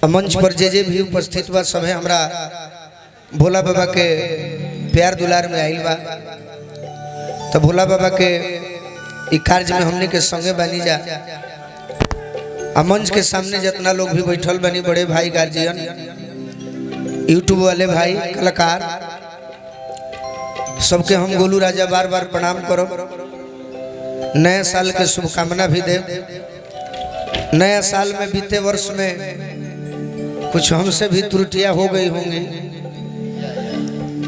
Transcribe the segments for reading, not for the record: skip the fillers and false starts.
मंच पर जे भी उपस्थित बा सब हमरा भोला बाबा के प्यार दुलार में आइल बा। तो भोला बाबा के इ कार्य में हमने के संगे बनी जा। मंच के सामने जितना लोग भी बैठल बनी, बड़े भाई गार्जियन, यूट्यूब वाले भाई, कलाकार, सबके हम गोलू राजा बार बार प्रणाम करो। नए साल के शुभकामना भी दे। नया साल में बीते वर्ष में कुछ हमसे भी त्रुटियां हो गई होंगी,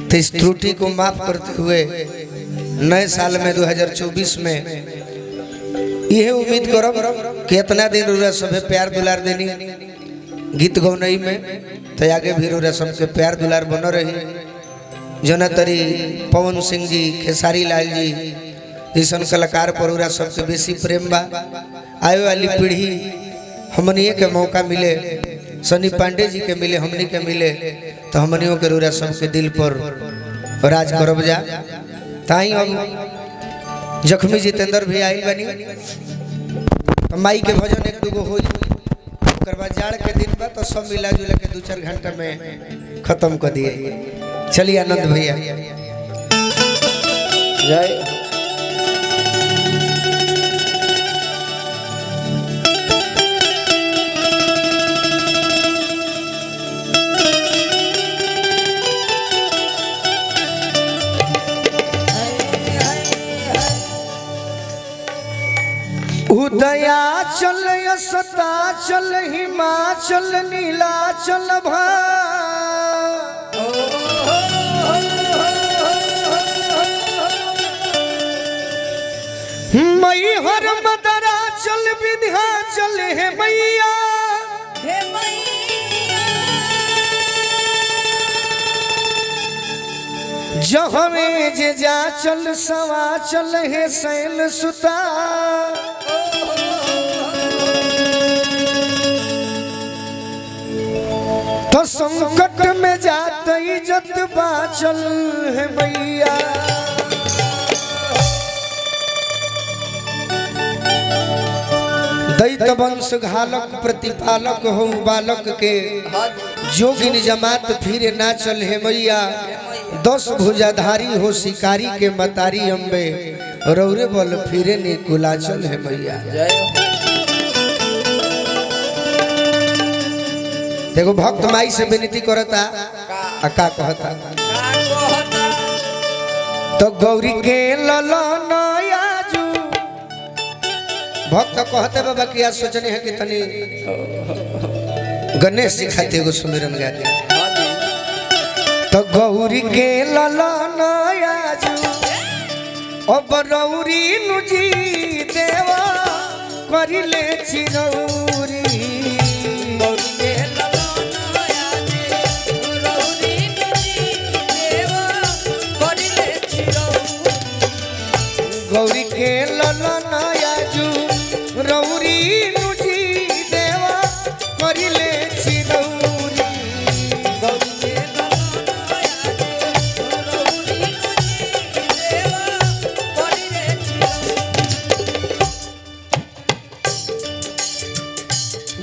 तो इस त्रुटि को माफ करते हुए नए साल में 2024 में यह उम्मीद करो कि इतना दिन रोरा सबे प्यार दुलार देनी गीत गौनई में, तो आगे भी रोरा सबके प्यार दुलार बनो रही। जना तरी पवन सिंह जी, खेसारी लाल जी जैसन कलाकार पर रोरा सबके बेसी प्रेम बा। आए वाली पीढ़ी हमनिए के मौका मिले, सनी पांडे जी के मिले, हमनी के मिले, तो हमनियों के रोरा सबके दिल पर राज करब जा। ताई हम जख्मी जितेंद्र भी आई बनी, तो माई के भजन एक दूगो हो जाड़ के दिन बा, तो सब मिला जुला के 2-4 घंटा में खत्म कर दिए। चलिए आनंद भैया जय। उदयाचल अस्ताचल हिमाचल नीलाचल भा मई हर मदराचल विंध्याचल हे मैया, हे जहवे जे जा चल सवा चल हे शैल सुता। तो संकट में जाते इज्जत बाचल है मैया, दैत वंश घालक प्रतिपालक हो बालक के, जोगिन जमात फिर ना चल है मैया। 10 भुजाधारी हो शिकारी के मतारी अम्बे, रौरे बल फिरे नी कुलाचल है मैया। देखो भक्त माई से विनती करता, का कहता, तो गौरी के ललन आजू भक्त कहते बाबा कि आज सोचने हैं कि तनी गणेश जी खाते एगो सुमिरन गाते। तो गौरी के ललन आजू अब रौरी नुजी देवा करिले चिरौरी। गौरी के ललन आजू रौरी नुजी देवा करिले चिरौरी।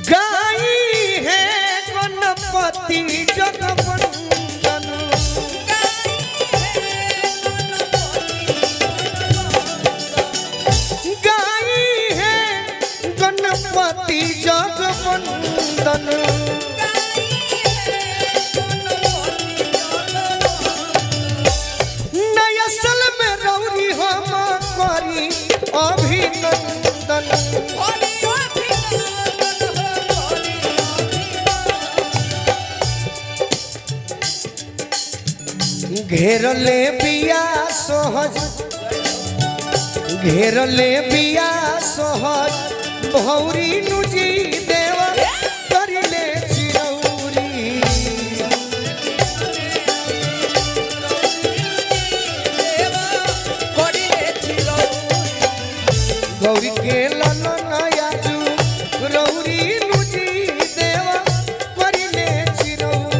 गाई है गणपति जगवंदन, गणपति जगवंदन, नया साल में रौरी हम करी अभिनंदन। घेरले बिया सहज, घेरले बिया सहज भौरी नुजी देवा करिले चिरौरी। गौरी के ललन आजू रौरी नुजी देवा करिले चिरौरी।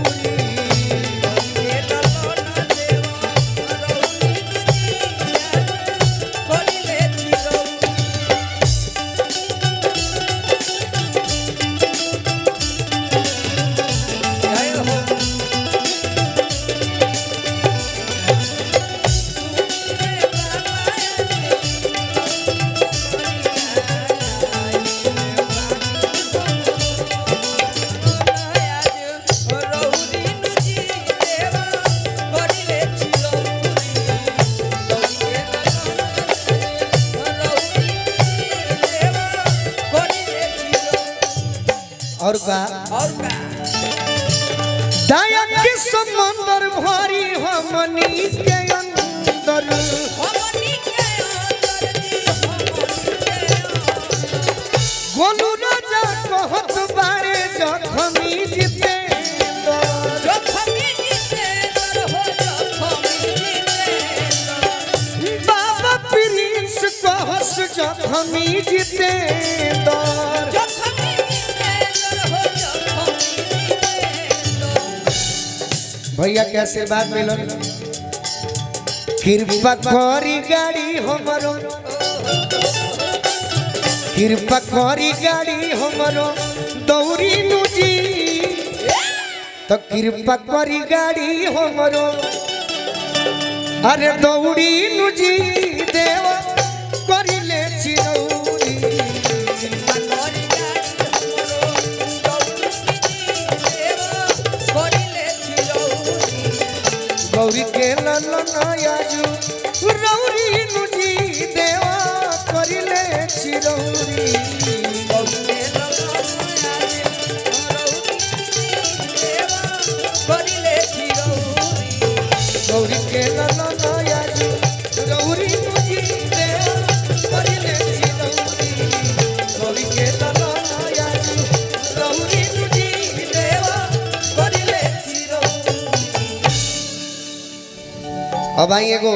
और का दया के समंदर भरी हमनी के अंदर गोलू राजा कहत बारे जखमी जीते बाबा प्रिंस कहस जखमी जीते भैया के आशीर्वाद मिलो कृपा करी गाड़ी हमरो कृपा करी गाड़ी हमरो दौरी नुजी तो कृपा करी गाड़ी हमरो अरे दौड़ी नुजी देवा करिले चिरौरी गौरी के ललनायाजू रौरी नुजी देवा करिले चिरौरी गौरी के ललनायाजू रौरी नुजी देवा करिले चिरौरी गौरी के ललनायाजू रौरी नुजी देवा करिले चिरौरी। अब आई एगो